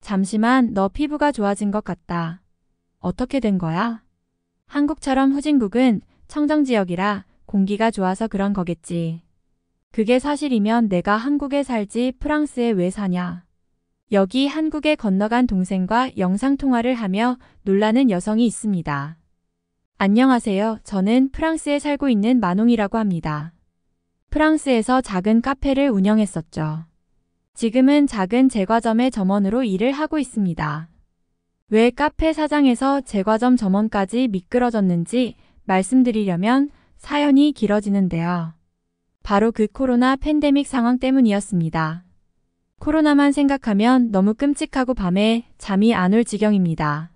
잠시만 너 피부가 좋아진 것 같다. 어떻게 된 거야? 한국처럼 후진국은 청정지역이라 공기가 좋아서 그런 거겠지. 그게 사실이면 내가 한국에 살지 프랑스에 왜 사냐? 여기 한국에 건너간 동생과 영상통화를 하며 놀라는 여성이 있습니다. 안녕하세요. 저는 프랑스에 살고 있는 마농이라고 합니다. 프랑스에서 작은 카페를 운영했었죠. 지금은 작은 제과점의 점원으로 일을 하고 있습니다. 왜 카페 사장에서 제과점 점원까지 미끄러졌는지 말씀드리려면 사연이 길어지는데요. 바로 그 코로나 팬데믹 상황 때문이었습니다. 코로나만 생각하면 너무 끔찍하고 밤에 잠이 안 올 지경입니다.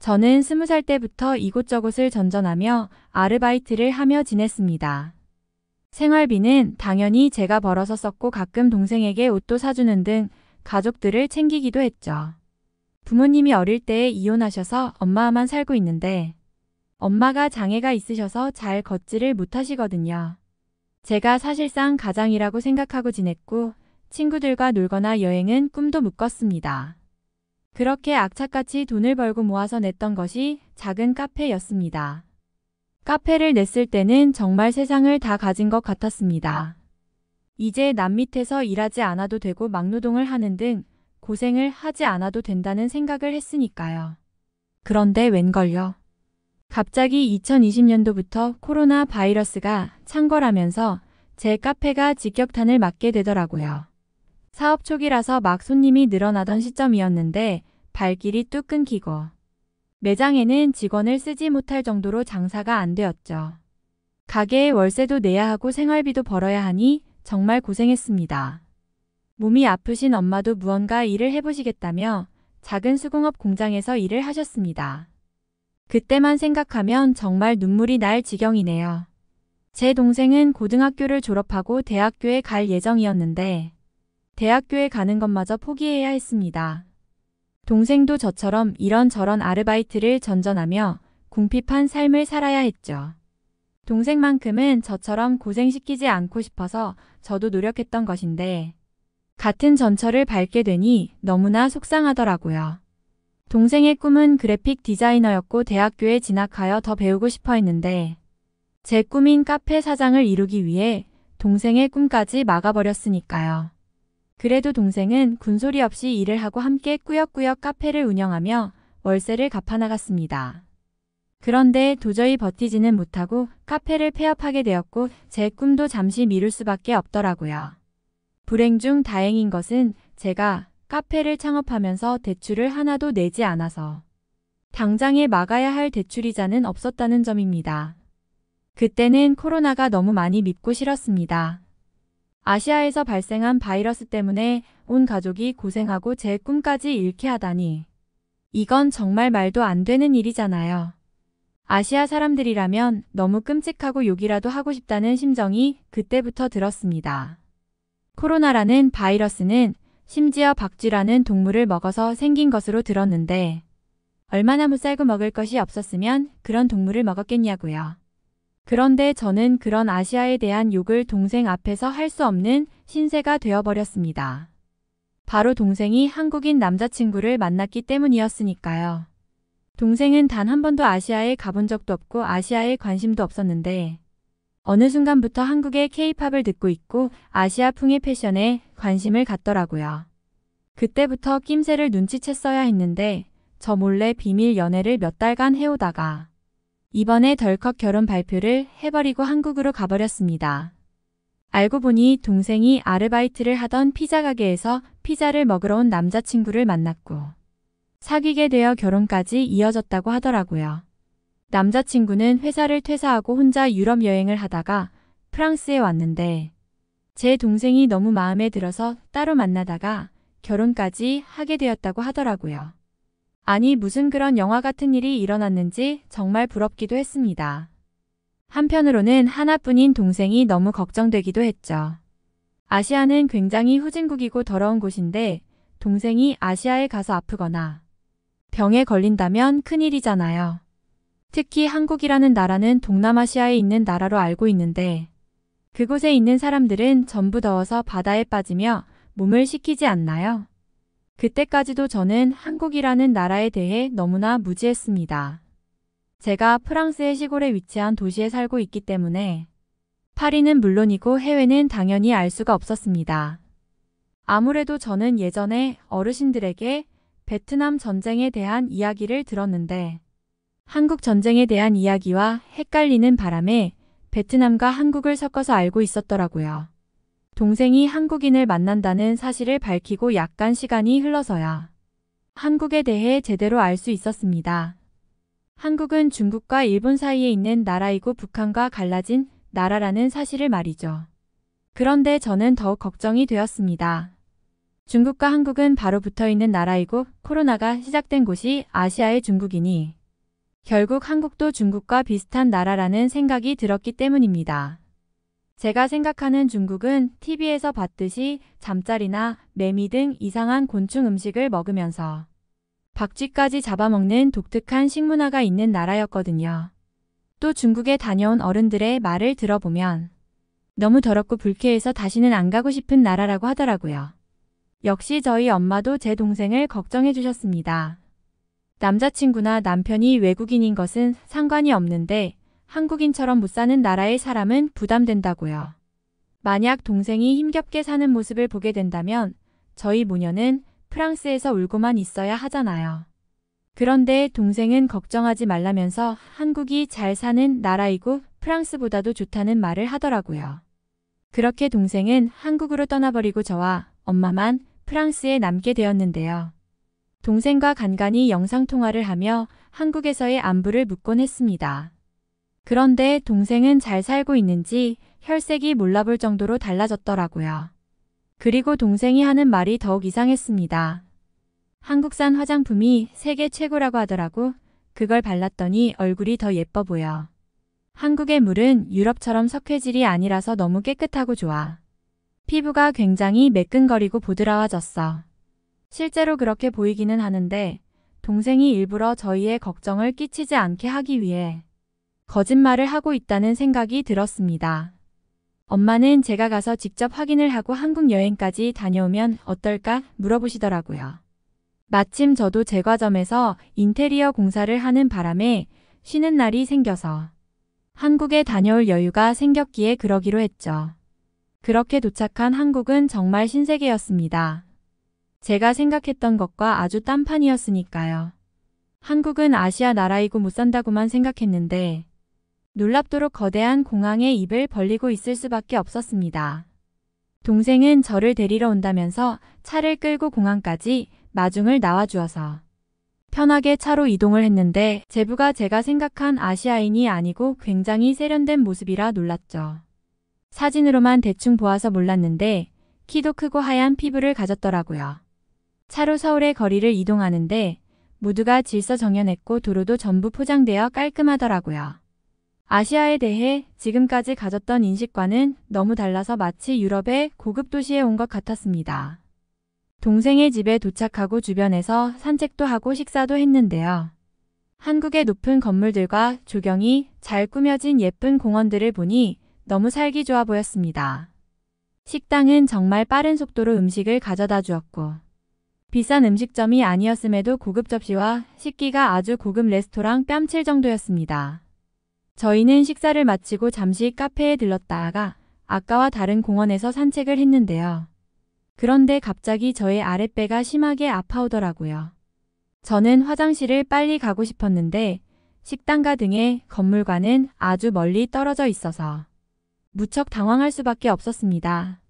저는 20살 때부터 이곳저곳을 전전하며 아르바이트를 하며 지냈습니다. 생활비는 당연히 제가 벌어서 썼고 가끔 동생에게 옷도 사주는 등 가족들을 챙기기도 했죠. 부모님이 어릴 때에 이혼하셔서 엄마만 살고 있는데 엄마가 장애가 있으셔서 잘 걷지를 못하시거든요. 제가 사실상 가장이라고 생각하고 지냈고 친구들과 놀거나 여행은 꿈도 못 꿨습니다. 그렇게 악착같이 돈을 벌고 모아서 냈던 것이 작은 카페였습니다. 카페를 냈을 때는 정말 세상을 다 가진 것 같았습니다. 이제 남 밑에서 일하지 않아도 되고 막노동을 하는 등 고생을 하지 않아도 된다는 생각을 했으니까요. 그런데 웬걸요? 갑자기 2020년도부터 코로나 바이러스가 창궐하면서 제 카페가 직격탄을 맞게 되더라고요. 사업 초기라서 막 손님이 늘어나던 시점이었는데 발길이 뚝 끊기고 매장에는 직원을 쓰지 못할 정도로 장사가 안 되었죠. 가게에 월세도 내야 하고 생활비도 벌어야 하니 정말 고생했습니다. 몸이 아프신 엄마도 무언가 일을 해보시겠다며 작은 수공업 공장에서 일을 하셨습니다. 그때만 생각하면 정말 눈물이 날 지경이네요. 제 동생은 고등학교를 졸업하고 대학교에 갈 예정이었는데 대학교에 가는 것마저 포기해야 했습니다. 동생도 저처럼 이런저런 아르바이트를 전전하며 궁핍한 삶을 살아야 했죠. 동생만큼은 저처럼 고생시키지 않고 싶어서 저도 노력했던 것인데 같은 전철을 밟게 되니 너무나 속상하더라고요. 동생의 꿈은 그래픽 디자이너였고 대학교에 진학하여 더 배우고 싶어 했는데 제 꿈인 카페 사장을 이루기 위해 동생의 꿈까지 막아버렸으니까요. 그래도 동생은 군소리 없이 일을 하고 함께 꾸역꾸역 카페를 운영하며 월세를 갚아나갔습니다. 그런데 도저히 버티지는 못하고 카페를 폐업하게 되었고 제 꿈도 잠시 미룰 수밖에 없더라고요. 불행 중 다행인 것은 제가 카페를 창업하면서 대출을 하나도 내지 않아서 당장에 막아야 할 대출이자는 없었다는 점입니다. 그때는 코로나가 너무 많이 밉고 싫었습니다. 아시아에서 발생한 바이러스 때문에 온 가족이 고생하고 제 꿈까지 잃게 하다니 이건 정말 말도 안 되는 일이잖아요. 아시아 사람들이라면 너무 끔찍하고 욕이라도 하고 싶다는 심정이 그때부터 들었습니다. 코로나라는 바이러스는 심지어 박쥐라는 동물을 먹어서 생긴 것으로 들었는데 얼마나 못살고 먹을 것이 없었으면 그런 동물을 먹었겠냐고요. 그런데 저는 그런 아시아에 대한 욕을 동생 앞에서 할 수 없는 신세가 되어버렸습니다. 바로 동생이 한국인 남자친구를 만났기 때문이었으니까요. 동생은 단 한 번도 아시아에 가본 적도 없고 아시아에 관심도 없었는데 어느 순간부터 한국의 K-팝을 듣고 있고 아시아풍의 패션에 관심을 갖더라고요. 그때부터 낌새를 눈치챘어야 했는데 저 몰래 비밀 연애를 몇 달간 해오다가 이번에 덜컥 결혼 발표를 해버리고 한국으로 가버렸습니다. 알고 보니 동생이 아르바이트를 하던 피자 가게에서 피자를 먹으러 온 남자친구를 만났고 사귀게 되어 결혼까지 이어졌다고 하더라고요. 남자친구는 회사를 퇴사하고 혼자 유럽 여행을 하다가 프랑스에 왔는데 제 동생이 너무 마음에 들어서 따로 만나다가 결혼까지 하게 되었다고 하더라고요. 아니 무슨 그런 영화 같은 일이 일어났는지 정말 부럽기도 했습니다. 한편으로는 하나뿐인 동생이 너무 걱정되기도 했죠. 아시아는 굉장히 후진국이고 더러운 곳인데 동생이 아시아에 가서 아프거나 병에 걸린다면 큰일이잖아요. 특히 한국이라는 나라는 동남아시아에 있는 나라로 알고 있는데 그곳에 있는 사람들은 전부 더워서 바다에 빠지며 몸을 식히지 않나요? 그때까지도 저는 한국이라는 나라에 대해 너무나 무지했습니다. 제가 프랑스의 시골에 위치한 도시에 살고 있기 때문에 파리는 물론이고 해외는 당연히 알 수가 없었습니다. 아무래도 저는 예전에 어르신들에게 베트남 전쟁에 대한 이야기를 들었는데 한국 전쟁에 대한 이야기와 헷갈리는 바람에 베트남과 한국을 섞어서 알고 있었더라고요. 동생이 한국인을 만난다는 사실을 밝히고 약간 시간이 흘러서야 한국에 대해 제대로 알 수 있었습니다. 한국은 중국과 일본 사이에 있는 나라이고 북한과 갈라진 나라라는 사실을 말이죠. 그런데 저는 더욱 걱정이 되었습니다. 중국과 한국은 바로 붙어있는 나라이고 코로나가 시작된 곳이 아시아의 중국이니 결국 한국도 중국과 비슷한 나라라는 생각이 들었기 때문입니다. 제가 생각하는 중국은 TV에서 봤듯이 잠자리나 매미 등 이상한 곤충 음식을 먹으면서 박쥐까지 잡아먹는 독특한 식문화가 있는 나라였거든요. 또 중국에 다녀온 어른들의 말을 들어보면 너무 더럽고 불쾌해서 다시는 안 가고 싶은 나라라고 하더라고요. 역시 저희 엄마도 제 동생을 걱정해 주셨습니다. 남자친구나 남편이 외국인인 것은 상관이 없는데 한국인처럼 못 사는 나라의 사람은 부담된다고요. 만약 동생이 힘겹게 사는 모습을 보게 된다면 저희 모녀는 프랑스에서 울고만 있어야 하잖아요. 그런데 동생은 걱정하지 말라면서 한국이 잘 사는 나라이고 프랑스보다도 좋다는 말을 하더라고요. 그렇게 동생은 한국으로 떠나버리고 저와 엄마만 프랑스에 남게 되었는데요. 동생과 간간히 영상통화를 하며 한국에서의 안부를 묻곤 했습니다. 그런데 동생은 잘 살고 있는지 혈색이 몰라볼 정도로 달라졌더라고요. 그리고 동생이 하는 말이 더욱 이상했습니다. 한국산 화장품이 세계 최고라고 하더라고. 그걸 발랐더니 얼굴이 더 예뻐 보여. 한국의 물은 유럽처럼 석회질이 아니라서 너무 깨끗하고 좋아. 피부가 굉장히 매끈거리고 보드라워졌어. 실제로 그렇게 보이기는 하는데 동생이 일부러 저희의 걱정을 끼치지 않게 하기 위해 거짓말을 하고 있다는 생각이 들었습니다. 엄마는 제가 가서 직접 확인을 하고 한국 여행까지 다녀오면 어떨까 물어보시더라고요. 마침 저도 제과점에서 인테리어 공사를 하는 바람에 쉬는 날이 생겨서 한국에 다녀올 여유가 생겼기에 그러기로 했죠. 그렇게 도착한 한국은 정말 신세계였습니다. 제가 생각했던 것과 아주 딴판이었으니까요. 한국은 아시아 나라이고 못 산다고만 생각했는데 놀랍도록 거대한 공항에 입을 벌리고 있을 수밖에 없었습니다. 동생은 저를 데리러 온다면서 차를 끌고 공항까지 마중을 나와주어서 편하게 차로 이동을 했는데 제부가 제가 생각한 아시아인이 아니고 굉장히 세련된 모습이라 놀랐죠. 사진으로만 대충 보아서 몰랐는데 키도 크고 하얀 피부를 가졌더라고요. 차로 서울의 거리를 이동하는데 모두가 질서정연했고 도로도 전부 포장되어 깔끔하더라고요. 아시아에 대해 지금까지 가졌던 인식과는 너무 달라서 마치 유럽의 고급 도시에 온 것 같았습니다. 동생의 집에 도착하고 주변에서 산책도 하고 식사도 했는데요. 한국의 높은 건물들과 조경이 잘 꾸며진 예쁜 공원들을 보니 너무 살기 좋아 보였습니다. 식당은 정말 빠른 속도로 음식을 가져다 주었고 비싼 음식점이 아니었음에도 고급 접시와 식기가 아주 고급 레스토랑 뺨칠 정도였습니다. 저희는 식사를 마치고 잠시 카페에 들렀다가 아까와 다른 공원에서 산책을 했는데요. 그런데 갑자기 저의 아랫배가 심하게 아파오더라고요. 저는 화장실을 빨리 가고 싶었는데 식당가 등의 건물과는 아주 멀리 떨어져 있어서 무척 당황할 수밖에 없었습니다.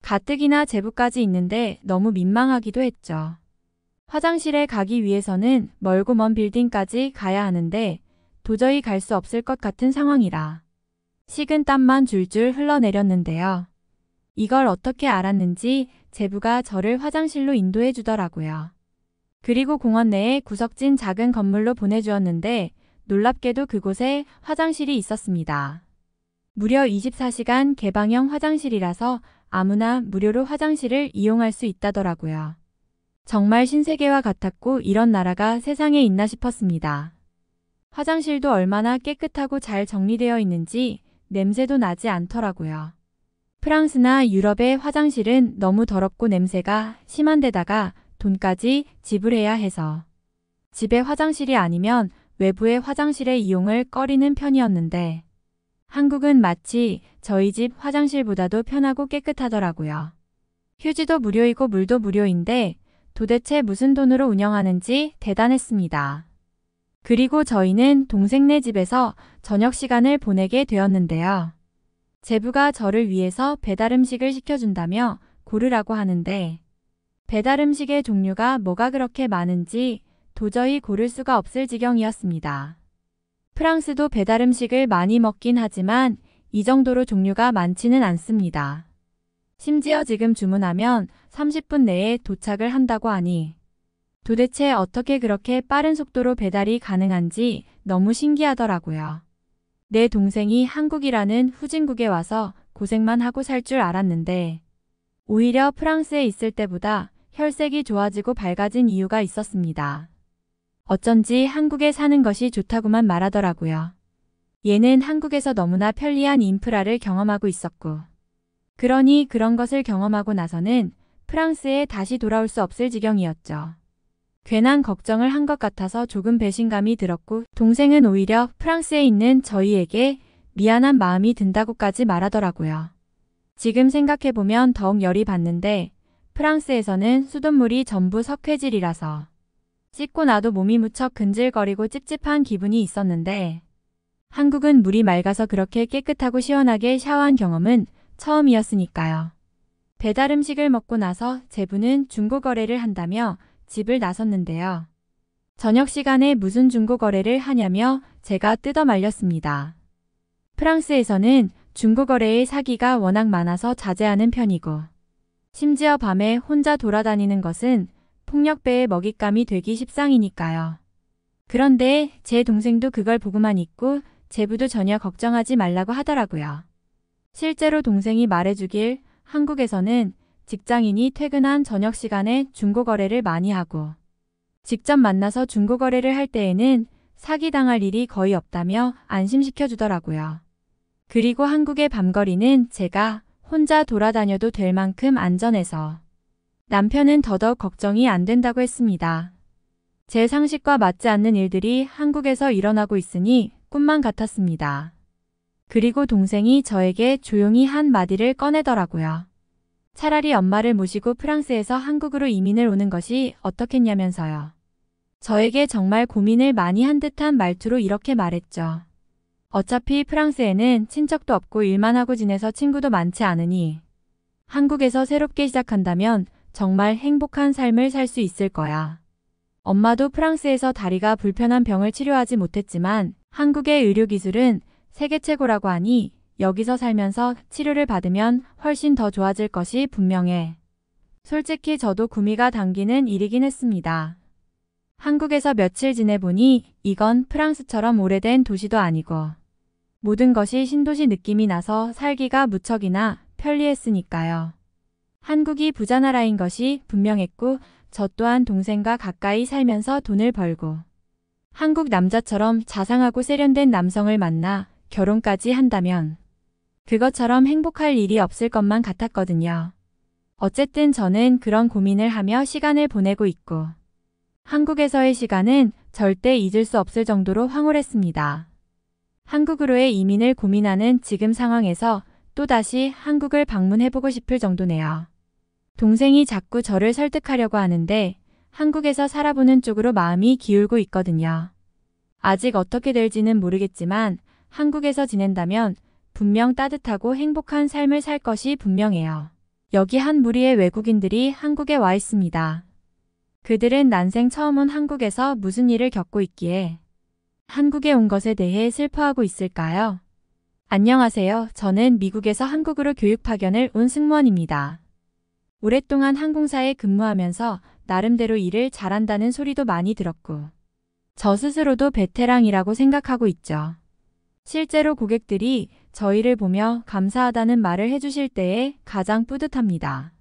가뜩이나 제부까지 있는데 너무 민망하기도 했죠. 화장실에 가기 위해서는 멀고 먼 빌딩까지 가야 하는데 도저히 갈 수 없을 것 같은 상황이라 식은 땀만 줄줄 흘러내렸는데요. 이걸 어떻게 알았는지 제부가 저를 화장실로 인도해 주더라고요. 그리고 공원 내에 구석진 작은 건물로 보내주었는데 놀랍게도 그곳에 화장실이 있었습니다. 무려 24시간 개방형 화장실이라서 아무나 무료로 화장실을 이용할 수 있다더라고요. 정말 신세계와 같았고 이런 나라가 세상에 있나 싶었습니다. 화장실도 얼마나 깨끗하고 잘 정리되어 있는지 냄새도 나지 않더라고요. 프랑스나 유럽의 화장실은 너무 더럽고 냄새가 심한 데다가 돈까지 지불해야 해서 집에 화장실이 아니면 외부의 화장실의 이용을 꺼리는 편이었는데 한국은 마치 저희 집 화장실보다도 편하고 깨끗하더라고요. 휴지도 무료이고 물도 무료인데 도대체 무슨 돈으로 운영하는지 대단했습니다. 그리고 저희는 동생네 집에서 저녁 시간을 보내게 되었는데요. 제부가 저를 위해서 배달 음식을 시켜준다며 고르라고 하는데 배달 음식의 종류가 뭐가 그렇게 많은지 도저히 고를 수가 없을 지경이었습니다. 프랑스도 배달 음식을 많이 먹긴 하지만 이 정도로 종류가 많지는 않습니다. 심지어 지금 주문하면 30분 내에 도착을 한다고 하니 도대체 어떻게 그렇게 빠른 속도로 배달이 가능한지 너무 신기하더라고요. 내 동생이 한국이라는 후진국에 와서 고생만 하고 살 줄 알았는데 오히려 프랑스에 있을 때보다 혈색이 좋아지고 밝아진 이유가 있었습니다. 어쩐지 한국에 사는 것이 좋다고만 말하더라고요. 얘는 한국에서 너무나 편리한 인프라를 경험하고 있었고 그러니 그런 것을 경험하고 나서는 프랑스에 다시 돌아올 수 없을 지경이었죠. 괜한 걱정을 한 것 같아서 조금 배신감이 들었고 동생은 오히려 프랑스에 있는 저희에게 미안한 마음이 든다고까지 말하더라고요. 지금 생각해보면 더욱 열이 받는데 프랑스에서는 수돗물이 전부 석회질이라서 씻고 나도 몸이 무척 근질거리고 찝찝한 기분이 있었는데 한국은 물이 맑아서 그렇게 깨끗하고 시원하게 샤워한 경험은 처음이었으니까요. 배달 음식을 먹고 나서 제부는 중고거래를 한다며 집을 나섰는데요. 저녁 시간에 무슨 중고거래를 하냐며 제가 뜯어 말렸습니다. 프랑스에서는 중고거래의 사기가 워낙 많아서 자제하는 편이고 심지어 밤에 혼자 돌아다니는 것은 폭력배의 먹잇감이 되기 십상이니까요. 그런데 제 동생도 그걸 보고만 있고 제부도 전혀 걱정하지 말라고 하더라고요. 실제로 동생이 말해주길 한국에서는 직장인이 퇴근한 저녁 시간에 중고거래를 많이 하고 직접 만나서 중고거래를 할 때에는 사기당할 일이 거의 없다며 안심시켜주더라고요. 그리고 한국의 밤거리는 제가 혼자 돌아다녀도 될 만큼 안전해서 남편은 더더욱 걱정이 안 된다고 했습니다. 제 상식과 맞지 않는 일들이 한국에서 일어나고 있으니 꿈만 같았습니다. 그리고 동생이 저에게 조용히 한 마디를 꺼내더라고요. 차라리 엄마를 모시고 프랑스에서 한국으로 이민을 오는 것이 어떻겠냐면서요. 저에게 정말 고민을 많이 한 듯한 말투로 이렇게 말했죠. 어차피 프랑스에는 친척도 없고 일만 하고 지내서 친구도 많지 않으니 한국에서 새롭게 시작한다면 정말 행복한 삶을 살 수 있을 거야. 엄마도 프랑스에서 다리가 불편한 병을 치료하지 못했지만 한국의 의료기술은 세계 최고라고 하니 여기서 살면서 치료를 받으면 훨씬 더 좋아질 것이 분명해. 솔직히 저도 구미가 당기는 일이긴 했습니다. 한국에서 며칠 지내보니 이건 프랑스처럼 오래된 도시도 아니고 모든 것이 신도시 느낌이 나서 살기가 무척이나 편리했으니까요. 한국이 부자 나라인 것이 분명했고 저 또한 동생과 가까이 살면서 돈을 벌고 한국 남자처럼 자상하고 세련된 남성을 만나 결혼까지 한다면 그것처럼 행복할 일이 없을 것만 같았거든요. 어쨌든 저는 그런 고민을 하며 시간을 보내고 있고 한국에서의 시간은 절대 잊을 수 없을 정도로 황홀했습니다. 한국으로의 이민을 고민하는 지금 상황에서 또다시 한국을 방문해보고 싶을 정도네요. 동생이 자꾸 저를 설득하려고 하는데 한국에서 살아보는 쪽으로 마음이 기울고 있거든요. 아직 어떻게 될지는 모르겠지만 한국에서 지낸다면 분명 따뜻하고 행복한 삶을 살 것이 분명해요. 여기 한 무리의 외국인들이 한국에 와 있습니다. 그들은 난생 처음 온 한국에서 무슨 일을 겪고 있기에 한국에 온 것에 대해 슬퍼하고 있을까요? 안녕하세요. 저는 미국에서 한국으로 교육 파견을 온 승무원입니다. 오랫동안 항공사에 근무하면서 나름대로 일을 잘한다는 소리도 많이 들었고 저 스스로도 베테랑이라고 생각하고 있죠. 실제로 고객들이 저희를 보며 감사하다는 말을 해주실 때에 가장 뿌듯합니다.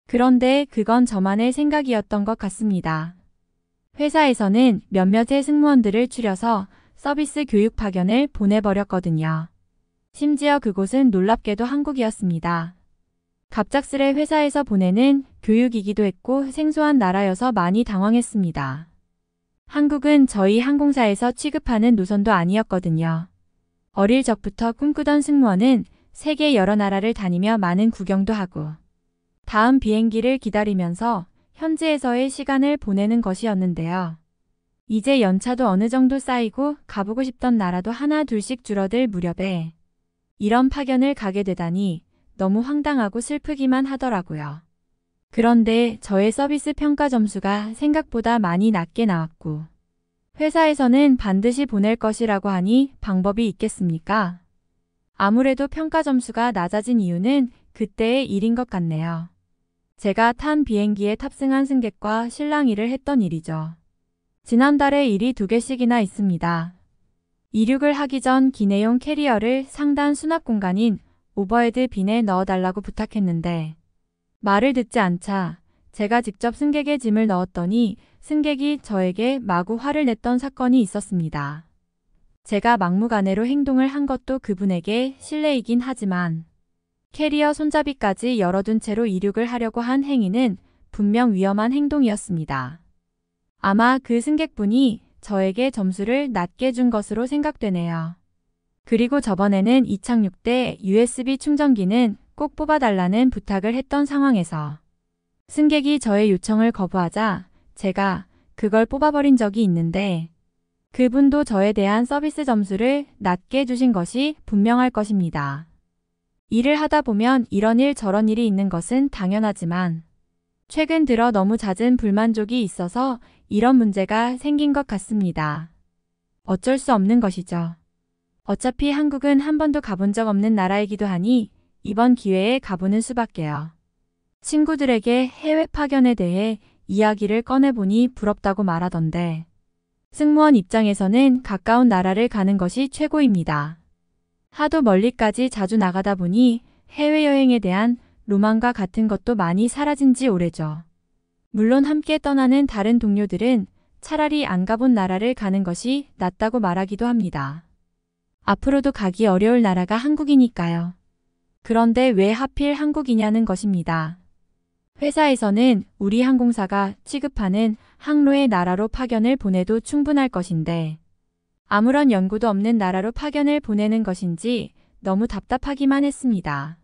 그런데 그건 저만의 생각이었던 것 같습니다. 회사에서는 몇몇의 승무원들을 추려서 서비스 교육 파견을 보내버렸거든요. 심지어 그곳은 놀랍게도 한국이었습니다. 갑작스레 회사에서 보내는 교육이기도 했고 생소한 나라여서 많이 당황했습니다. 한국은 저희 항공사에서 취급하는 노선도 아니었거든요. 어릴 적부터 꿈꾸던 승무원은 세계 여러 나라를 다니며 많은 구경도 하고 다음 비행기를 기다리면서 현지에서의 시간을 보내는 것이었는데요. 이제 연차도 어느 정도 쌓이고 가보고 싶던 나라도 하나 둘씩 줄어들 무렵에 이런 파견을 가게 되다니 너무 황당하고 슬프기만 하더라고요. 그런데 저의 서비스 평가 점수가 생각보다 많이 낮게 나왔고 회사에서는 반드시 보낼 것이라고 하니 방법이 있겠습니까? 아무래도 평가 점수가 낮아진 이유는 그때의 일인 것 같네요. 제가 탄 비행기에 탑승한 승객과 실랑 일을 했던 일이죠. 지난달에 일이 2개씩이나 있습니다. 이륙을 하기 전 기내용 캐리어를 상단 수납 공간인 오버헤드 빈에 넣어달라고 부탁했는데 말을 듣지 않자 제가 직접 승객의 짐을 넣었더니 승객이 저에게 마구 화를 냈던 사건이 있었습니다. 제가 막무가내로 행동을 한 것도 그분에게 실례이긴 하지만 캐리어 손잡이까지 열어둔 채로 이륙을 하려고 한 행위는 분명 위험한 행동이었습니다. 아마 그 승객분이 저에게 점수를 낮게 준 것으로 생각되네요. 그리고 저번에는 이착륙 때 USB 충전기는 꼭 뽑아달라는 부탁을 했던 상황에서 승객이 저의 요청을 거부하자 제가 그걸 뽑아버린 적이 있는데 그분도 저에 대한 서비스 점수를 낮게 주신 것이 분명할 것입니다. 일을 하다 보면 이런 일 저런 일이 있는 것은 당연하지만 최근 들어 너무 잦은 불만족이 있어서 이런 문제가 생긴 것 같습니다. 어쩔 수 없는 것이죠. 어차피 한국은 한 번도 가본 적 없는 나라이기도 하니 이번 기회에 가보는 수밖에요. 친구들에게 해외 파견에 대해 이야기를 꺼내보니 부럽다고 말하던데 승무원 입장에서는 가까운 나라를 가는 것이 최고입니다. 하도 멀리까지 자주 나가다 보니 해외여행에 대한 로망과 같은 것도 많이 사라진 지 오래죠. 물론 함께 떠나는 다른 동료들은 차라리 안 가본 나라를 가는 것이 낫다고 말하기도 합니다. 앞으로도 가기 어려울 나라가 한국이니까요. 그런데 왜 하필 한국이냐는 것입니다. 회사에서는 우리 항공사가 취급하는 항로의 나라로 파견을 보내도 충분할 것인데 아무런 연고도 없는 나라로 파견을 보내는 것인지 너무 답답하기만 했습니다.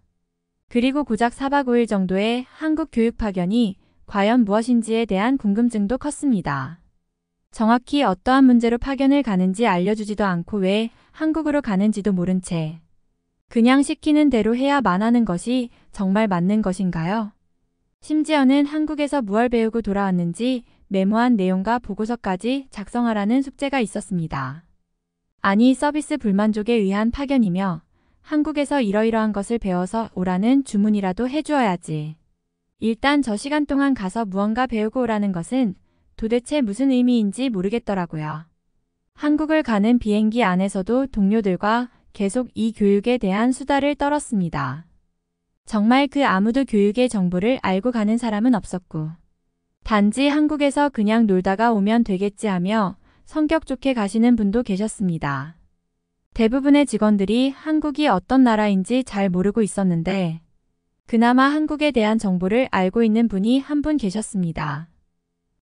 그리고 고작 4박 5일 정도의 한국 교육 파견이 과연 무엇인지에 대한 궁금증도 컸습니다. 정확히 어떠한 문제로 파견을 가는지 알려주지도 않고 왜 한국으로 가는지도 모른 채 그냥 시키는 대로 해야만 하는 것이 정말 맞는 것인가요? 심지어는 한국에서 무얼 배우고 돌아왔는지 메모한 내용과 보고서까지 작성하라는 숙제가 있었습니다. 아니 서비스 불만족에 의한 파견이며 한국에서 이러이러한 것을 배워서 오라는 주문이라도 해주어야지. 일단 저 시간 동안 가서 무언가 배우고 오라는 것은 도대체 무슨 의미인지 모르겠더라고요. 한국을 가는 비행기 안에서도 동료들과 계속 이 교육에 대한 수다를 떨었습니다. 정말 그 아무도 교육의 정보를 알고 가는 사람은 없었고 단지 한국에서 그냥 놀다가 오면 되겠지 하며 성격 좋게 가시는 분도 계셨습니다. 대부분의 직원들이 한국이 어떤 나라인지 잘 모르고 있었는데 그나마 한국에 대한 정보를 알고 있는 분이 한 분 계셨습니다.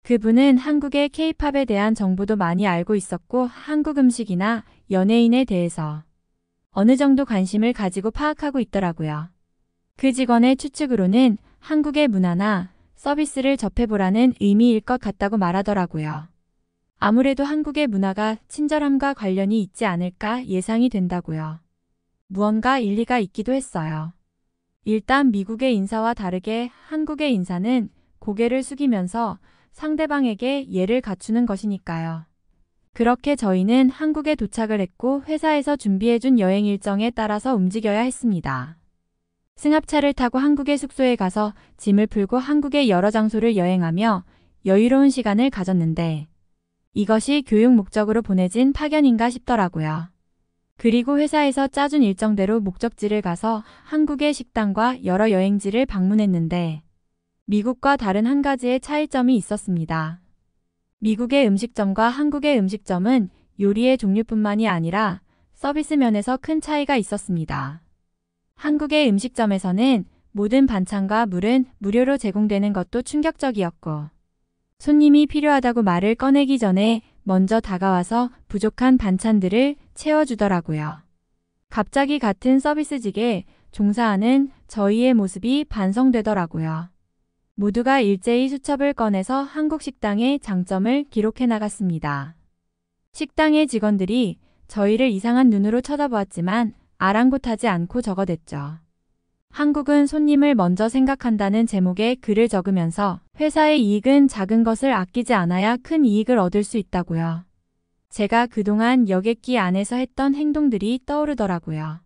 그분은 한국의 K-팝에 대한 정보도 많이 알고 있었고 한국 음식이나 연예인에 대해서 어느 정도 관심을 가지고 파악하고 있더라고요. 그 직원의 추측으로는 한국의 문화나 서비스를 접해보라는 의미일 것 같다고 말하더라고요. 아무래도 한국의 문화가 친절함과 관련이 있지 않을까 예상이 된다고요. 무언가 일리가 있기도 했어요. 일단 미국의 인사와 다르게 한국의 인사는 고개를 숙이면서 상대방에게 예를 갖추는 것이니까요. 그렇게 저희는 한국에 도착을 했고 회사에서 준비해준 여행 일정에 따라서 움직여야 했습니다. 승합차를 타고 한국의 숙소에 가서 짐을 풀고 한국의 여러 장소를 여행하며 여유로운 시간을 가졌는데 이것이 교육 목적으로 보내진 파견인가 싶더라고요. 그리고 회사에서 짜준 일정대로 목적지를 가서 한국의 식당과 여러 여행지를 방문했는데 미국과 다른 한 가지의 차이점이 있었습니다. 미국의 음식점과 한국의 음식점은 요리의 종류뿐만이 아니라 서비스 면에서 큰 차이가 있었습니다. 한국의 음식점에서는 모든 반찬과 물은 무료로 제공되는 것도 충격적이었고, 손님이 필요하다고 말을 꺼내기 전에 먼저 다가와서 부족한 반찬들을 채워주더라고요. 갑자기 같은 서비스직에 종사하는 저희의 모습이 반성되더라고요. 모두가 일제히 수첩을 꺼내서 한국 식당의 장점을 기록해 나갔습니다. 식당의 직원들이 저희를 이상한 눈으로 쳐다보았지만 아랑곳하지 않고 적어댔죠. 한국은 손님을 먼저 생각한다는 제목의 글을 적으면서 회사의 이익은 작은 것을 아끼지 않아야 큰 이익을 얻을 수 있다고요. 제가 그동안 여객기 안에서 했던 행동들이 떠오르더라고요.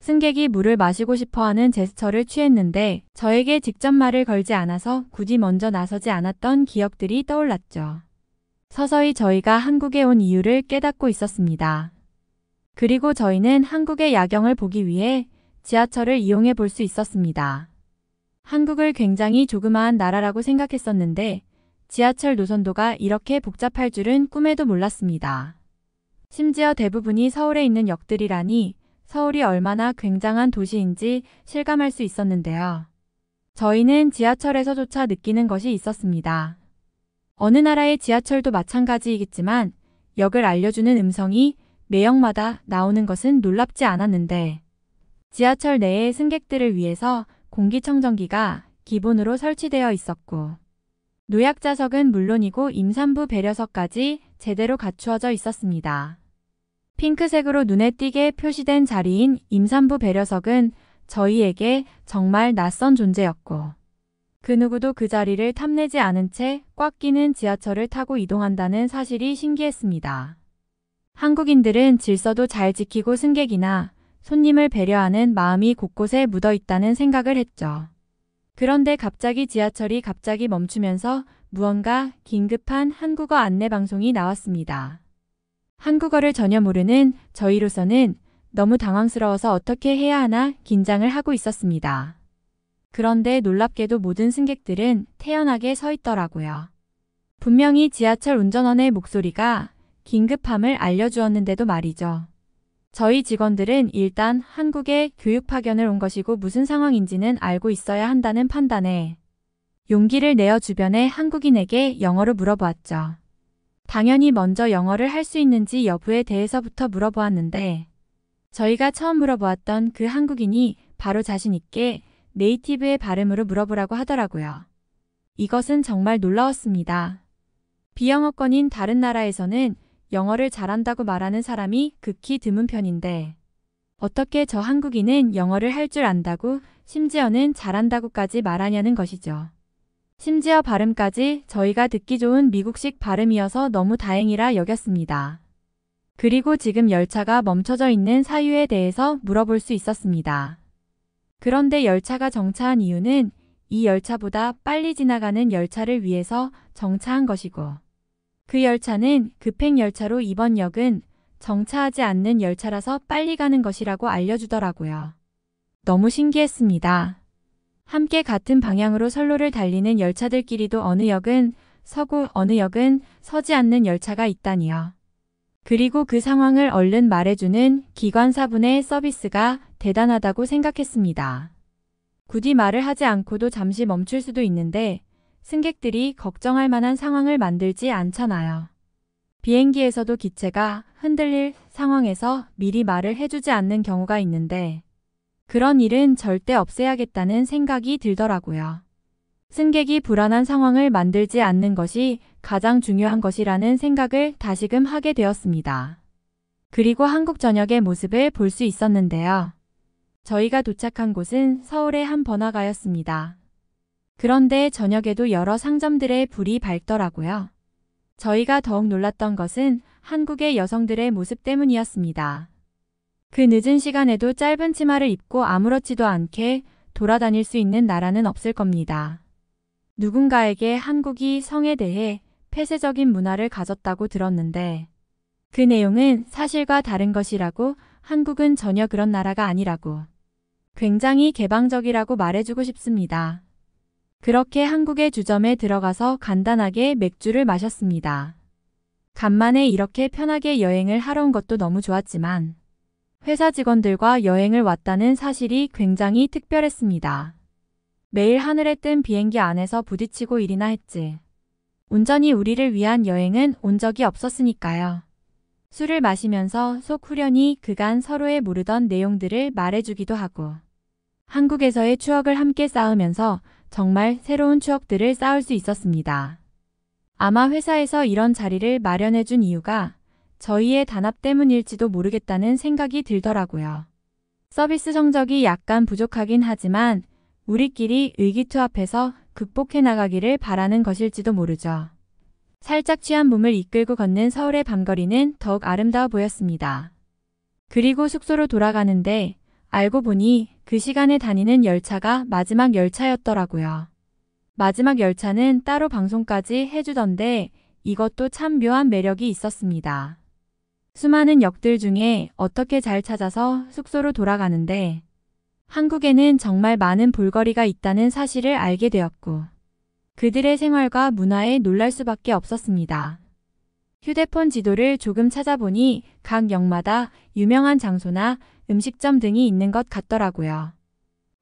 승객이 물을 마시고 싶어하는 제스처를 취했는데 저에게 직접 말을 걸지 않아서 굳이 먼저 나서지 않았던 기억들이 떠올랐죠. 서서히 저희가 한국에 온 이유를 깨닫고 있었습니다. 그리고 저희는 한국의 야경을 보기 위해 지하철을 이용해 볼 수 있었습니다. 한국을 굉장히 조그마한 나라라고 생각했었는데 지하철 노선도가 이렇게 복잡할 줄은 꿈에도 몰랐습니다. 심지어 대부분이 서울에 있는 역들이라니 서울이 얼마나 굉장한 도시인지 실감할 수 있었는데요. 저희는 지하철에서조차 느끼는 것이 있었습니다. 어느 나라의 지하철도 마찬가지이겠지만 역을 알려주는 음성이 매역마다 나오는 것은 놀랍지 않았는데 지하철 내의 승객들을 위해서 공기청정기가 기본으로 설치되어 있었고 노약자석은 물론이고 임산부 배려석까지 제대로 갖추어져 있었습니다. 핑크색으로 눈에 띄게 표시된 자리인 임산부 배려석은 저희에게 정말 낯선 존재였고 그 누구도 그 자리를 탐내지 않은 채 꽉 끼는 지하철을 타고 이동한다는 사실이 신기했습니다. 한국인들은 질서도 잘 지키고 승객이나 손님을 배려하는 마음이 곳곳에 묻어 있다는 생각을 했죠. 그런데 갑자기 지하철이 멈추면서 무언가 긴급한 한국어 안내 방송이 나왔습니다. 한국어를 전혀 모르는 저희로서는 너무 당황스러워서 어떻게 해야 하나 긴장을 하고 있었습니다. 그런데 놀랍게도 모든 승객들은 태연하게 서 있더라고요. 분명히 지하철 운전원의 목소리가 긴급함을 알려주었는데도 말이죠. 저희 직원들은 일단 한국에 교육 파견을 온 것이고 무슨 상황인지는 알고 있어야 한다는 판단에 용기를 내어 주변의 한국인에게 영어로 물어보았죠. 당연히 먼저 영어를 할 수 있는지 여부에 대해서부터 물어보았는데 저희가 처음 물어보았던 그 한국인이 바로 자신 있게 네이티브의 발음으로 물어보라고 하더라고요. 이것은 정말 놀라웠습니다. 비영어권인 다른 나라에서는 영어를 잘한다고 말하는 사람이 극히 드문 편인데 어떻게 저 한국인은 영어를 할 줄 안다고 심지어는 잘한다고까지 말하냐는 것이죠. 심지어 발음까지 저희가 듣기 좋은 미국식 발음이어서 너무 다행이라 여겼습니다. 그리고 지금 열차가 멈춰져 있는 사유에 대해서 물어볼 수 있었습니다. 그런데 열차가 정차한 이유는 이 열차보다 빨리 지나가는 열차를 위해서 정차한 것이고 그 열차는 급행열차로 이번 역은 정차하지 않는 열차라서 빨리 가는 것이라고 알려주더라고요. 너무 신기했습니다. 함께 같은 방향으로 선로를 달리는 열차들끼리도 어느 역은 서고 어느 역은 서지 않는 열차가 있다니요. 그리고 그 상황을 얼른 말해주는 기관사분의 서비스가 대단하다고 생각했습니다. 굳이 말을 하지 않고도 잠시 멈출 수도 있는데 승객들이 걱정할 만한 상황을 만들지 않잖아요. 비행기에서도 기체가 흔들릴 상황에서 미리 말을 해주지 않는 경우가 있는데 그런 일은 절대 없애야겠다는 생각이 들더라고요. 승객이 불안한 상황을 만들지 않는 것이 가장 중요한 것이라는 생각을 다시금 하게 되었습니다. 그리고 한국 전역의 모습을 볼 수 있었는데요. 저희가 도착한 곳은 서울의 한 번화가였습니다. 그런데 저녁에도 여러 상점들의 불이 밝더라고요. 저희가 더욱 놀랐던 것은 한국의 여성들의 모습 때문이었습니다. 그 늦은 시간에도 짧은 치마를 입고 아무렇지도 않게 돌아다닐 수 있는 나라는 없을 겁니다. 누군가에게 한국이 성에 대해 폐쇄적인 문화를 가졌다고 들었는데 그 내용은 사실과 다른 것이라고 한국은 전혀 그런 나라가 아니라고 굉장히 개방적이라고 말해주고 싶습니다. 그렇게 한국의 주점에 들어가서 간단하게 맥주를 마셨습니다. 간만에 이렇게 편하게 여행을 하러 온 것도 너무 좋았지만 회사 직원들과 여행을 왔다는 사실이 굉장히 특별했습니다. 매일 하늘에 뜬 비행기 안에서 부딪히고 일이나 했지. 온전히 우리를 위한 여행은 온 적이 없었으니까요. 술을 마시면서 속 후련히 그간 서로의 모르던 내용들을 말해주기도 하고 한국에서의 추억을 함께 쌓으면서 정말 새로운 추억들을 쌓을 수 있었습니다. 아마 회사에서 이런 자리를 마련해준 이유가 저희의 단합 때문일지도 모르겠다는 생각이 들더라고요. 서비스 성적이 약간 부족하긴 하지만 우리끼리 의기투합해서 극복해 나가기를 바라는 것일지도 모르죠. 살짝 취한 몸을 이끌고 걷는 서울의 밤거리는 더욱 아름다워 보였습니다. 그리고 숙소로 돌아가는데 알고 보니 그 시간에 다니는 열차가 마지막 열차였더라고요. 마지막 열차는 따로 방송까지 해주던데 이것도 참 묘한 매력이 있었습니다. 수많은 역들 중에 어떻게 잘 찾아서 숙소로 돌아가는데 한국에는 정말 많은 볼거리가 있다는 사실을 알게 되었고 그들의 생활과 문화에 놀랄 수밖에 없었습니다. 휴대폰 지도를 조금 찾아보니 각 역마다 유명한 장소나 음식점 등이 있는 것 같더라고요.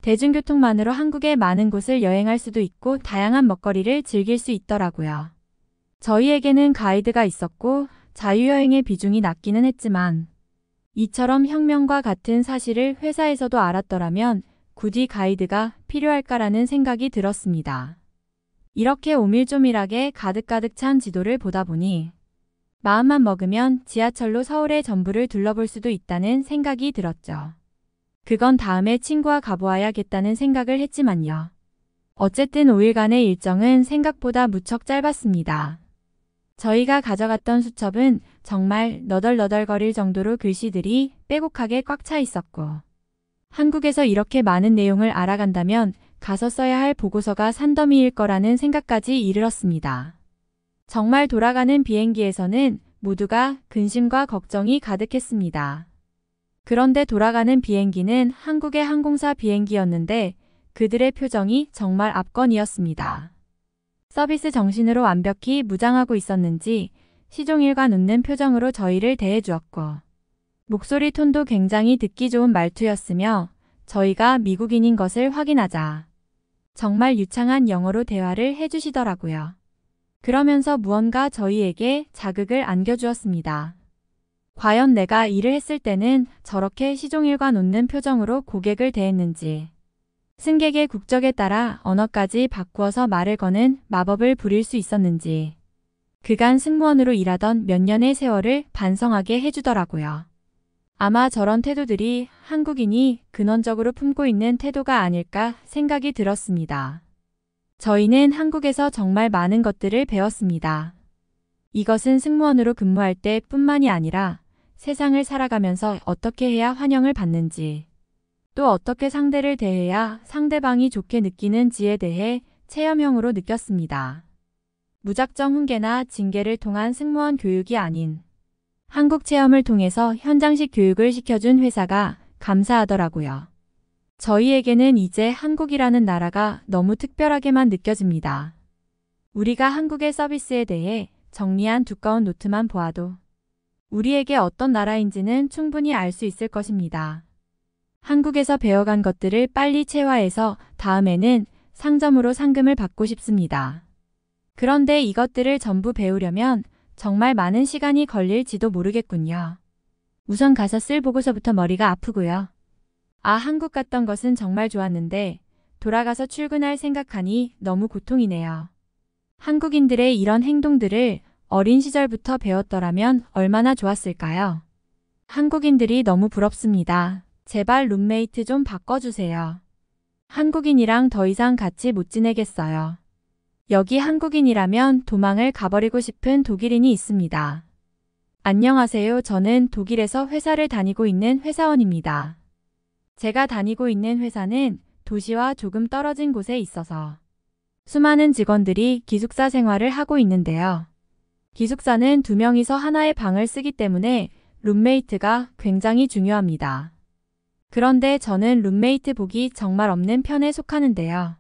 대중교통만으로 한국의 많은 곳을 여행할 수도 있고 다양한 먹거리를 즐길 수 있더라고요. 저희에게는 가이드가 있었고 자유여행의 비중이 낮기는 했지만 이처럼 혁명과 같은 사실을 회사에서도 알았더라면 굳이 가이드가 필요할까라는 생각이 들었습니다. 이렇게 오밀조밀하게 가득가득 찬 지도를 보다 보니 마음만 먹으면 지하철로 서울의 전부를 둘러볼 수도 있다는 생각이 들었죠. 그건 다음에 친구와 가보아야겠다는 생각을 했지만요. 어쨌든 5일간의 일정은 생각보다 무척 짧았습니다. 저희가 가져갔던 수첩은 정말 너덜너덜거릴 정도로 글씨들이 빼곡하게 꽉 차 있었고 한국에서 이렇게 많은 내용을 알아간다면 가서 써야 할 보고서가 산더미일 거라는 생각까지 이르렀습니다. 정말 돌아가는 비행기에서는 모두가 근심과 걱정이 가득했습니다. 그런데 돌아가는 비행기는 한국의 항공사 비행기였는데 그들의 표정이 정말 압권이었습니다. 서비스 정신으로 완벽히 무장하고 있었는지 시종일관 웃는 표정으로 저희를 대해주었고 목소리 톤도 굉장히 듣기 좋은 말투였으며 저희가 미국인인 것을 확인하자 정말 유창한 영어로 대화를 해주시더라고요. 그러면서 무언가 저희에게 자극을 안겨주었습니다. 과연 내가 일을 했을 때는 저렇게 시종일관 웃는 표정으로 고객을 대했는지 승객의 국적에 따라 언어까지 바꾸어서 말을 거는 마법을 부릴 수 있었는지 그간 승무원으로 일하던 몇 년의 세월을 반성하게 해주더라고요. 아마 저런 태도들이 한국인이 근원적으로 품고 있는 태도가 아닐까 생각이 들었습니다. 저희는 한국에서 정말 많은 것들을 배웠습니다. 이것은 승무원으로 근무할 때 뿐만이 아니라 세상을 살아가면서 어떻게 해야 환영을 받는지, 또 어떻게 상대를 대해야 상대방이 좋게 느끼는지에 대해 체험형으로 느꼈습니다. 무작정 훈계나 징계를 통한 승무원 교육이 아닌 한국 체험을 통해서 현장식 교육을 시켜준 회사가 감사하더라고요. 저희에게는 이제 한국이라는 나라가 너무 특별하게만 느껴집니다. 우리가 한국의 서비스에 대해 정리한 두꺼운 노트만 보아도 우리에게 어떤 나라인지는 충분히 알 수 있을 것입니다. 한국에서 배워간 것들을 빨리 체화해서 다음에는 상점으로 상금을 받고 싶습니다. 그런데 이것들을 전부 배우려면 정말 많은 시간이 걸릴지도 모르겠군요. 우선 가서 쓸 보고서부터 머리가 아프고요. 한국 갔던 것은 정말 좋았는데 돌아가서 출근할 생각하니 너무 고통이네요. 한국인들의 이런 행동들을 어린 시절부터 배웠더라면 얼마나 좋았을까요? 한국인들이 너무 부럽습니다. 제발 룸메이트 좀 바꿔주세요. 한국인이랑 더 이상 같이 못 지내겠어요. 여기 한국인이라면 도망을 가버리고 싶은 독일인이 있습니다. 안녕하세요. 저는 독일에서 회사를 다니고 있는 회사원입니다. 제가 다니고 있는 회사는 도시와 조금 떨어진 곳에 있어서 수많은 직원들이 기숙사 생활을 하고 있는데요. 기숙사는 2명이서 하나의 방을 쓰기 때문에 룸메이트가 굉장히 중요합니다. 그런데 저는 룸메이트 복이 정말 없는 편에 속하는데요.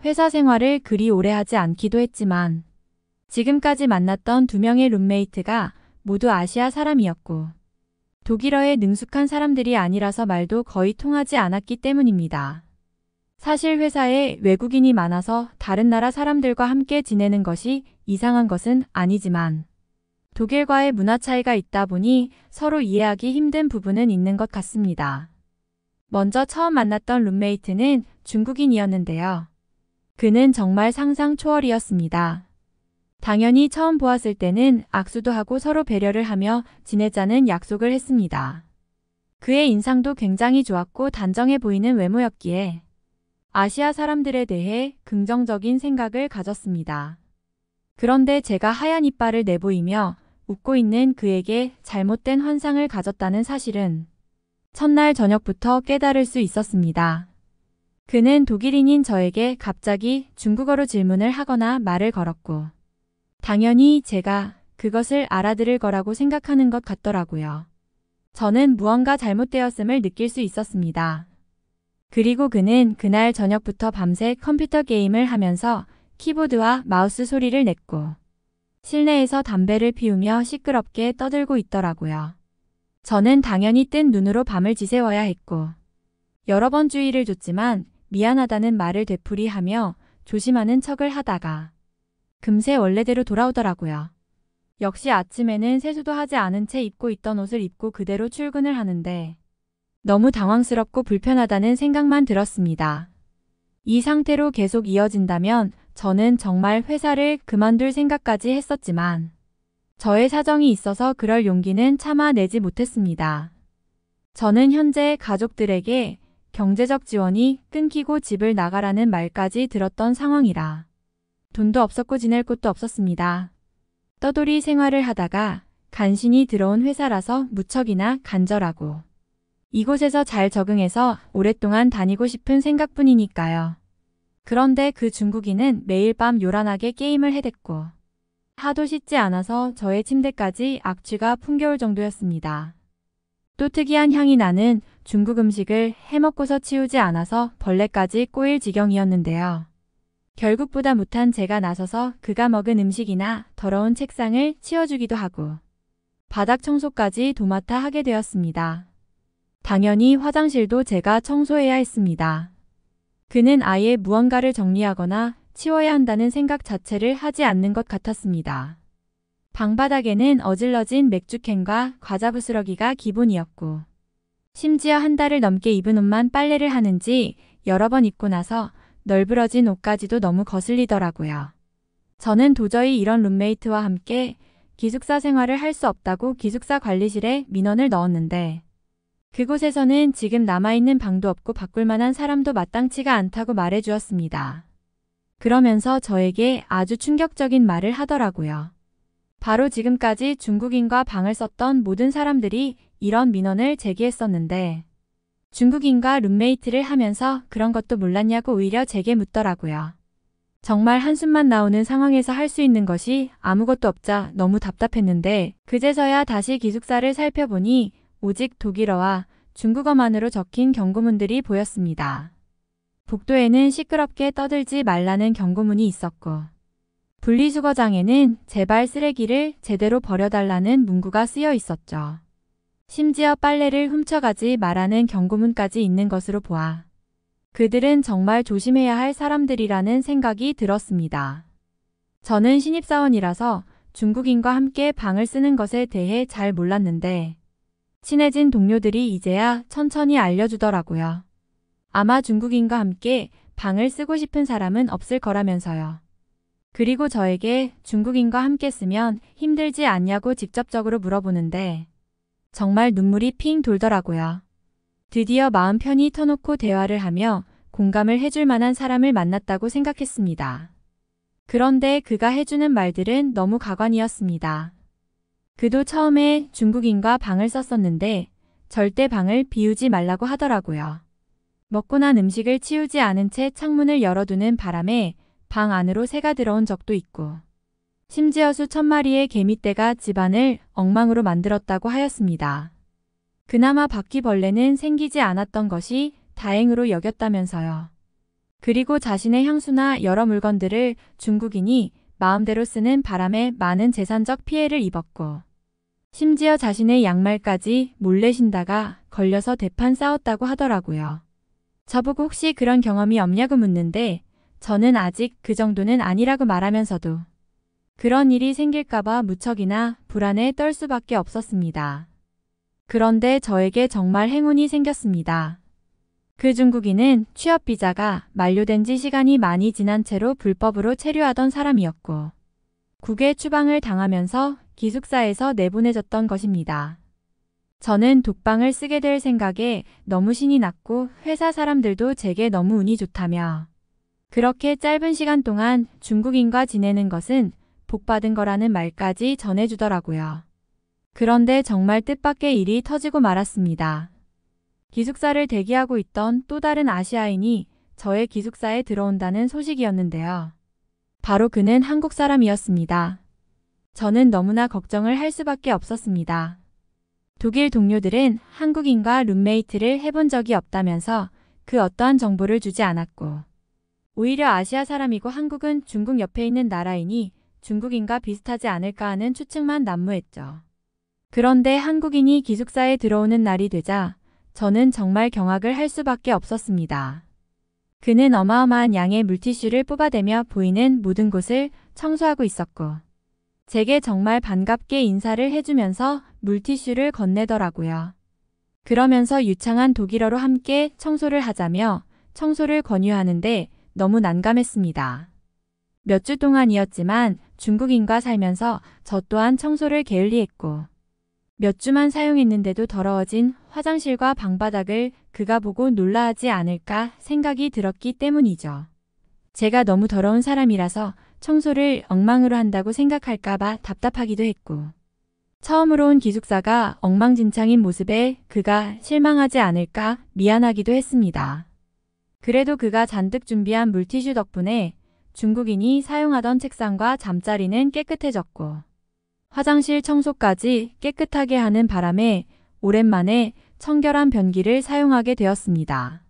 회사 생활을 그리 오래 하지 않기도 했지만 지금까지 만났던 2명의 룸메이트가 모두 아시아 사람이었고 독일어에 능숙한 사람들이 아니라서 말도 거의 통하지 않았기 때문입니다. 사실 회사에 외국인이 많아서 다른 나라 사람들과 함께 지내는 것이 이상한 것은 아니지만 독일과의 문화 차이가 있다 보니 서로 이해하기 힘든 부분은 있는 것 같습니다. 먼저 처음 만났던 룸메이트는 중국인이었는데요. 그는 정말 상상 초월이었습니다. 당연히 처음 보았을 때는 악수도 하고 서로 배려를 하며 지내자는 약속을 했습니다. 그의 인상도 굉장히 좋았고 단정해 보이는 외모였기에 아시아 사람들에 대해 긍정적인 생각을 가졌습니다. 그런데 제가 하얀 이빨을 내보이며 웃고 있는 그에게 잘못된 환상을 가졌다는 사실은 첫날 저녁부터 깨달을 수 있었습니다. 그는 독일인인 저에게 갑자기 중국어로 질문을 하거나 말을 걸었고 당연히 제가 그것을 알아들을 거라고 생각하는 것 같더라고요. 저는 무언가 잘못되었음을 느낄 수 있었습니다. 그리고 그는 그날 저녁부터 밤새 컴퓨터 게임을 하면서 키보드와 마우스 소리를 냈고 실내에서 담배를 피우며 시끄럽게 떠들고 있더라고요. 저는 당연히 뜬 눈으로 밤을 지새워야 했고 여러 번 주의를 줬지만 미안하다는 말을 되풀이하며 조심하는 척을 하다가 금세 원래대로 돌아오더라고요. 역시 아침에는 세수도 하지 않은 채 입고 있던 옷을 입고 그대로 출근을 하는데 너무 당황스럽고 불편하다는 생각만 들었습니다. 이 상태로 계속 이어진다면 저는 정말 회사를 그만둘 생각까지 했었지만 저의 사정이 있어서 그럴 용기는 참아내지 못했습니다. 저는 현재 가족들에게 경제적 지원이 끊기고 집을 나가라는 말까지 들었던 상황이라 돈도 없었고 지낼 곳도 없었습니다. 떠돌이 생활을 하다가 간신히 들어온 회사라서 무척이나 간절하고 이곳에서 잘 적응해서 오랫동안 다니고 싶은 생각뿐이니까요. 그런데 그 중국인은 매일 밤 요란하게 게임을 해댔고 하도 씻지 않아서 저의 침대까지 악취가 풍겨올 정도였습니다. 또 특이한 향이 나는 중국 음식을 해먹고서 치우지 않아서 벌레까지 꼬일 지경이었는데요. 결국 보다 못한 제가 나서서 그가 먹은 음식이나 더러운 책상을 치워주기도 하고 바닥 청소까지 도맡아 하게 되었습니다. 당연히 화장실도 제가 청소해야 했습니다. 그는 아예 무언가를 정리하거나 치워야 한다는 생각 자체를 하지 않는 것 같았습니다. 방바닥에는 어질러진 맥주캔과 과자 부스러기가 기본이었고 심지어 한 달을 넘게 입은 옷만 빨래를 하는지 여러 번 입고 나서 널브러진 옷까지도 너무 거슬리더라고요. 저는 도저히 이런 룸메이트와 함께 기숙사 생활을 할 수 없다고 기숙사 관리실에 민원을 넣었는데 그곳에서는 지금 남아있는 방도 없고 바꿀 만한 사람도 마땅치가 않다고 말해주었습니다. 그러면서 저에게 아주 충격적인 말을 하더라고요. 바로 지금까지 중국인과 방을 썼던 모든 사람들이 이런 민원을 제기했었는데 중국인과 룸메이트를 하면서 그런 것도 몰랐냐고 오히려 제게 묻더라고요. 정말 한숨만 나오는 상황에서 할 수 있는 것이 아무것도 없자 너무 답답했는데 그제서야 다시 기숙사를 살펴보니 오직 독일어와 중국어만으로 적힌 경고문들이 보였습니다. 복도에는 시끄럽게 떠들지 말라는 경고문이 있었고 분리수거장에는 제발 쓰레기를 제대로 버려달라는 문구가 쓰여 있었죠. 심지어 빨래를 훔쳐가지 말라는 경고문까지 있는 것으로 보아 그들은 정말 조심해야 할 사람들이라는 생각이 들었습니다. 저는 신입사원이라서 중국인과 함께 방을 쓰는 것에 대해 잘 몰랐는데 친해진 동료들이 이제야 천천히 알려주더라고요. 아마 중국인과 함께 방을 쓰고 싶은 사람은 없을 거라면서요. 그리고 저에게 중국인과 함께 쓰면 힘들지 않냐고 직접적으로 물어보는데 정말 눈물이 핑 돌더라고요. 드디어 마음 편히 터놓고 대화를 하며 공감을 해줄 만한 사람을 만났다고 생각했습니다. 그런데 그가 해주는 말들은 너무 가관이었습니다. 그도 처음에 중국인과 방을 썼었는데 절대 방을 비우지 말라고 하더라고요. 먹고 난 음식을 치우지 않은 채 창문을 열어두는 바람에 방 안으로 새가 들어온 적도 있고 심지어 수천 마리의 개미떼가 집안을 엉망으로 만들었다고 하였습니다. 그나마 바퀴벌레는 생기지 않았던 것이 다행으로 여겼다면서요. 그리고 자신의 향수나 여러 물건들을 중국인이 마음대로 쓰는 바람에 많은 재산적 피해를 입었고 심지어 자신의 양말까지 몰래 신다가 걸려서 대판 싸웠다고 하더라고요. 저보고 혹시 그런 경험이 없냐고 묻는데 저는 아직 그 정도는 아니라고 말하면서도 그런 일이 생길까봐 무척이나 불안에 떨 수밖에 없었습니다. 그런데 저에게 정말 행운이 생겼습니다. 그 중국인은 취업 비자가 만료된 지 시간이 많이 지난 채로 불법으로 체류하던 사람이었고 국외 추방을 당하면서 기숙사에서 내보내졌던 것입니다. 저는 독방을 쓰게 될 생각에 너무 신이 났고 회사 사람들도 제게 너무 운이 좋다며 그렇게 짧은 시간 동안 중국인과 지내는 것은 복받은 거라는 말까지 전해주더라고요. 그런데 정말 뜻밖의 일이 터지고 말았습니다. 기숙사를 대기하고 있던 또 다른 아시아인이 저의 기숙사에 들어온다는 소식이었는데요. 바로 그는 한국 사람이었습니다. 저는 너무나 걱정을 할 수밖에 없었습니다. 독일 동료들은 한국인과 룸메이트를 해본 적이 없다면서 그 어떠한 정보를 주지 않았고 오히려 아시아 사람이고 한국은 중국 옆에 있는 나라이니 중국인과 비슷하지 않을까 하는 추측만 난무했죠. 그런데 한국인이 기숙사에 들어오는 날이 되자 저는 정말 경악을 할 수밖에 없었습니다. 그는 어마어마한 양의 물티슈를 뽑아대며 보이는 모든 곳을 청소하고 있었고 제게 정말 반갑게 인사를 해주면서 물티슈를 건네더라고요. 그러면서 유창한 독일어로 함께 청소를 하자며 청소를 권유하는데 너무 난감했습니다. 몇 주 동안이었지만 중국인과 살면서 저 또한 청소를 게을리했고 몇 주만 사용했는데도 더러워진 화장실과 방바닥을 그가 보고 놀라하지 않을까 생각이 들었기 때문이죠. 제가 너무 더러운 사람이라서 청소를 엉망으로 한다고 생각할까봐 답답하기도 했고 처음으로 온 기숙사가 엉망진창인 모습에 그가 실망하지 않을까 미안하기도 했습니다. 그래도 그가 잔뜩 준비한 물티슈 덕분에 중국인이 사용하던 책상과 잠자리는 깨끗해졌고 화장실 청소까지 깨끗하게 하는 바람에 오랜만에 청결한 변기를 사용하게 되었습니다.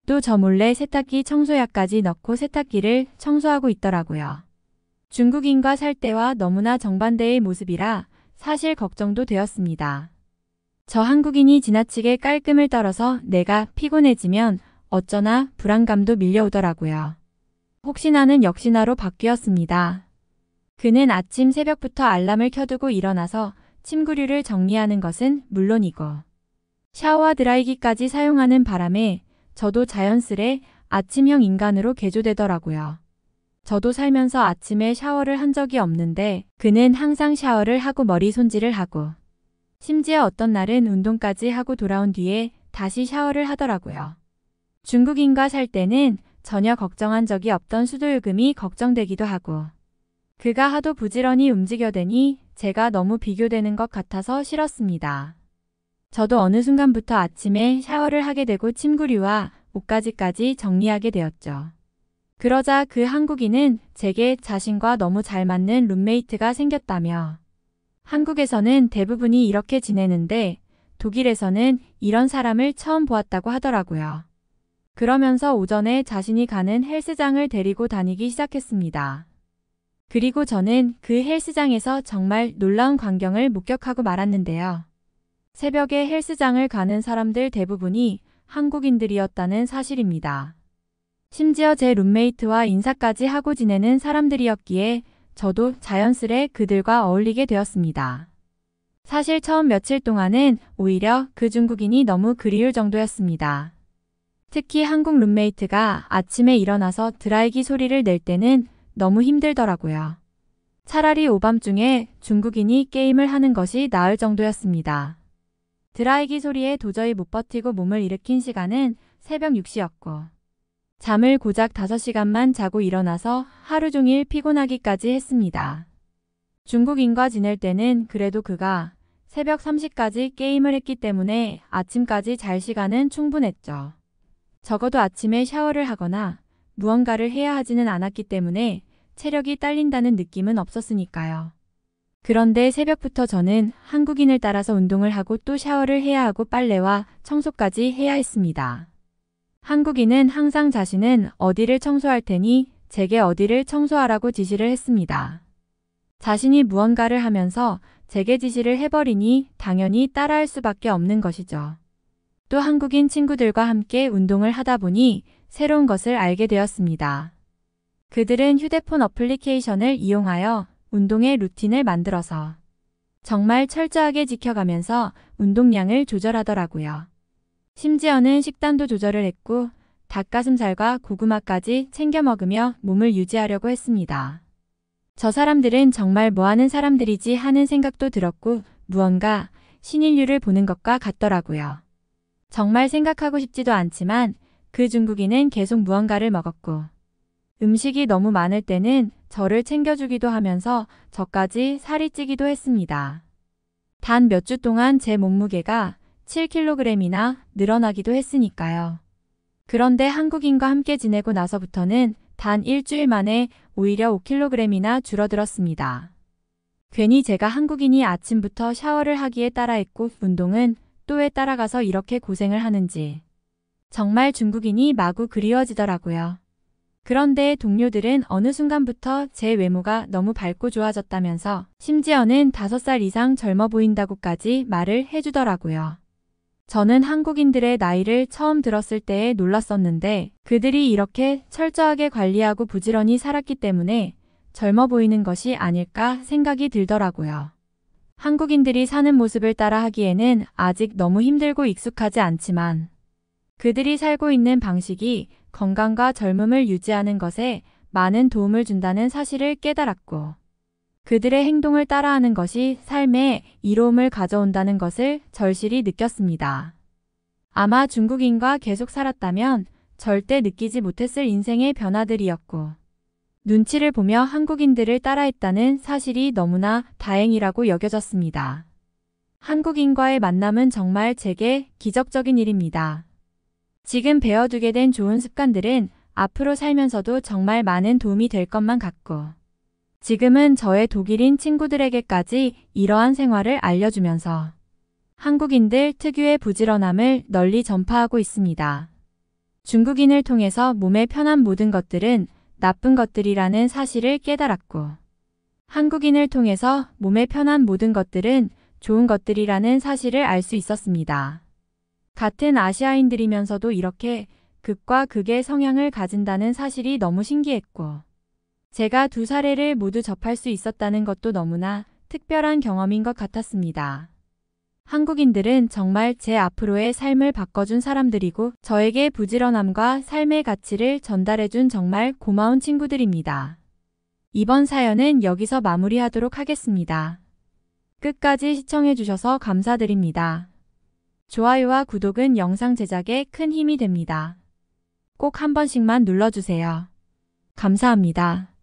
또 저 몰래 세탁기 청소약까지 넣고 세탁기를 청소하고 있더라고요. 중국인과 살 때와 너무나 정반대의 모습이라 사실 걱정도 되었습니다. 저 한국인이 지나치게 깔끔을 떨어서 내가 피곤해지면 어쩌나 불안감도 밀려오더라고요. 혹시나는 역시나로 바뀌었습니다. 그는 아침 새벽부터 알람을 켜두고 일어나서 침구류를 정리하는 것은 물론이고 샤워와 드라이기까지 사용하는 바람에 저도 자연스레 아침형 인간으로 개조되더라고요. 저도 살면서 아침에 샤워를 한 적이 없는데 그는 항상 샤워를 하고 머리 손질을 하고 심지어 어떤 날은 운동까지 하고 돌아온 뒤에 다시 샤워를 하더라고요. 중국인과 살 때는 전혀 걱정한 적이 없던 수도요금이 걱정되기도 하고 그가 하도 부지런히 움직여대니 제가 너무 비교되는 것 같아서 싫었습니다. 저도 어느 순간부터 아침에 샤워를 하게 되고 침구류와 옷가지까지 정리하게 되었죠. 그러자 그 한국인은 제게 자신과 너무 잘 맞는 룸메이트가 생겼다며 한국에서는 대부분이 이렇게 지내는데 독일에서는 이런 사람을 처음 보았다고 하더라고요. 그러면서 오전에 자신이 가는 헬스장을 데리고 다니기 시작했습니다. 그리고 저는 그 헬스장에서 정말 놀라운 광경을 목격하고 말았는데요. 새벽에 헬스장을 가는 사람들 대부분이 한국인들이었다는 사실입니다. 심지어 제 룸메이트와 인사까지 하고 지내는 사람들이었기에 저도 자연스레 그들과 어울리게 되었습니다. 사실 처음 며칠 동안은 오히려 그 중국인이 너무 그리울 정도였습니다. 특히 한국 룸메이트가 아침에 일어나서 드라이기 소리를 낼 때는 너무 힘들더라고요. 차라리 오밤중에 중국인이 게임을 하는 것이 나을 정도였습니다. 드라이기 소리에 도저히 못 버티고 몸을 일으킨 시간은 새벽 6시였고 잠을 고작 5시간만 자고 일어나서 하루 종일 피곤하기까지 했습니다. 중국인과 지낼 때는 그래도 그가 새벽 3시까지 게임을 했기 때문에 아침까지 잘 시간은 충분했죠. 적어도 아침에 샤워를 하거나 무언가를 해야 하지는 않았기 때문에 체력이 딸린다는 느낌은 없었으니까요. 그런데 새벽부터 저는 한국인을 따라서 운동을 하고 또 샤워를 해야 하고 빨래와 청소까지 해야 했습니다. 한국인은 항상 자신은 어디를 청소할 테니 제게 어디를 청소하라고 지시를 했습니다. 자신이 무언가를 하면서 제게 지시를 해버리니 당연히 따라할 수밖에 없는 것이죠. 또 한국인 친구들과 함께 운동을 하다 보니 새로운 것을 알게 되었습니다. 그들은 휴대폰 어플리케이션을 이용하여 운동의 루틴을 만들어서 정말 철저하게 지켜가면서 운동량을 조절하더라고요. 심지어는 식단도 조절을 했고 닭가슴살과 고구마까지 챙겨 먹으며 몸을 유지하려고 했습니다. 저 사람들은 정말 뭐하는 사람들이지 하는 생각도 들었고 무언가 신인류를 보는 것과 같더라고요. 정말 생각하고 싶지도 않지만 그 중국인은 계속 무언가를 먹었고 음식이 너무 많을 때는 저를 챙겨주기도 하면서 저까지 살이 찌기도 했습니다. 단 몇 주 동안 제 몸무게가 7kg이나 늘어나기도 했으니까요. 그런데 한국인과 함께 지내고 나서부터는 단 일주일 만에 오히려 5kg이나 줄어들었습니다. 괜히 제가 한국인이 아침부터 샤워를 하기에 따라했고 운동은 또 왜 따라가서 이렇게 고생을 하는지 정말 중국인이 마구 그리워지더라고요. 그런데 동료들은 어느 순간부터 제 외모가 너무 밝고 좋아졌다면서 심지어는 5살 이상 젊어 보인다고까지 말을 해주더라고요. 저는 한국인들의 나이를 처음 들었을 때에 놀랐었는데 그들이 이렇게 철저하게 관리하고 부지런히 살았기 때문에 젊어 보이는 것이 아닐까 생각이 들더라고요. 한국인들이 사는 모습을 따라 하기에는 아직 너무 힘들고 익숙하지 않지만 그들이 살고 있는 방식이 건강과 젊음을 유지하는 것에 많은 도움을 준다는 사실을 깨달았고 그들의 행동을 따라하는 것이 삶에 이로움을 가져온다는 것을 절실히 느꼈습니다. 아마 중국인과 계속 살았다면 절대 느끼지 못했을 인생의 변화들이었고 눈치를 보며 한국인들을 따라했다는 사실이 너무나 다행이라고 여겨졌습니다. 한국인과의 만남은 정말 제게 기적적인 일입니다. 지금 배워두게 된 좋은 습관들은 앞으로 살면서도 정말 많은 도움이 될 것만 같고 지금은 저의 독일인 친구들에게까지 이러한 생활을 알려주면서 한국인들 특유의 부지런함을 널리 전파하고 있습니다. 중국인을 통해서 몸에 편한 모든 것들은 나쁜 것들이라는 사실을 깨달았고 한국인을 통해서 몸에 편한 모든 것들은 좋은 것들이라는 사실을 알 수 있었습니다. 같은 아시아인들이면서도 이렇게 극과 극의 성향을 가진다는 사실이 너무 신기했고 제가 두 사례를 모두 접할 수 있었다는 것도 너무나 특별한 경험인 것 같았습니다. 한국인들은 정말 제 앞으로의 삶을 바꿔준 사람들이고 저에게 부지런함과 삶의 가치를 전달해준 정말 고마운 친구들입니다. 이번 사연은 여기서 마무리하도록 하겠습니다. 끝까지 시청해주셔서 감사드립니다. 좋아요와 구독은 영상 제작에 큰 힘이 됩니다. 꼭 한 번씩만 눌러주세요. 감사합니다.